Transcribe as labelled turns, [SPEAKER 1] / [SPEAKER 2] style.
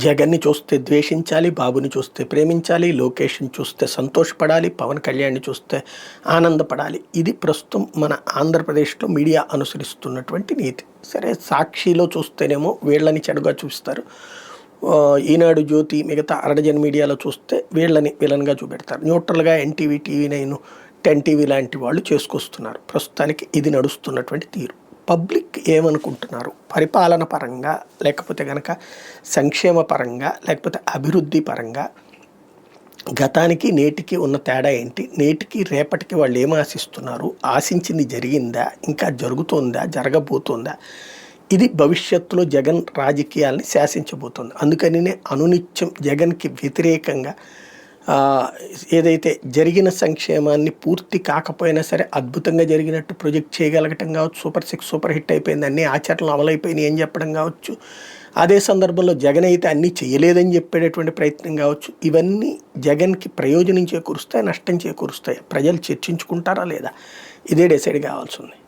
[SPEAKER 1] జగన్ని చూస్తే ద్వేషించాలి, బాబుని చూస్తే ప్రేమించాలి, లోకేష్ని చూస్తే సంతోషపడాలి, పవన్ కళ్యాణ్ని చూస్తే ఆనందపడాలి. ఇది ప్రస్తుతం మన ఆంధ్రప్రదేశ్లో మీడియా అనుసరిస్తున్నటువంటి నీతి. సరే, సాక్షిలో చూస్తేనేమో వీళ్ళని చెడుగా చూపిస్తారు, ఈనాడు, జ్యోతి, మిగతా అరడజన్ మీడియాలో చూస్తే వీళ్ళని విలన్గా చూపెడతారు. న్యూట్రల్గా ఎన్టీవీ, టీవీ9, 10 టీవీ లాంటి వాళ్ళు చేసుకొస్తున్నారు. ప్రస్తుతానికి ఇది నడుస్తున్నటువంటి తీరు. పబ్లిక్ ఏమనుకుంటున్నారు, పరిపాలన పరంగా, లేకపోతే కనుక సంక్షేమ పరంగా, లేకపోతే అభివృద్ధి పరంగా గతానికి నేటికి ఉన్న తేడా ఏంటి, నేటికి రేపటికి వాళ్ళు ఏం ఆశిస్తున్నారు, ఆశించింది జరిగిందా, ఇంకా జరుగుతోందా, జరగబోతోందా, ఇది భవిష్యత్తులో జగన్ రాజకీయాల్ని శాసించబోతోంది. అందుకనినే అనునిత్యం జగన్కి వ్యతిరేకంగా ఏదైతే జరిగిన సంక్షేమాన్ని పూర్తి కాకపోయినా సరే అద్భుతంగా జరిగినట్టు ప్రొజెక్ట్ చేయగలగటం కావచ్చు, సూపర్ 6 సూపర్ హిట్ అయిపోయింది, అన్ని ఆచరణలు అమలైపోయినాయి అని చెప్పడం కావచ్చు, అదే సందర్భంలో జగన్ అయితే అన్నీ చేయలేదని చెప్పేటటువంటి ప్రయత్నం కావచ్చు, ఇవన్నీ జగన్కి ప్రయోజనం చేకూరుస్తాయి, నష్టం చేకూరుస్తాయి. ప్రజలు చర్చించుకుంటారా లేదా, ఇదే డిసైడ్ కావాల్సి ఉంది.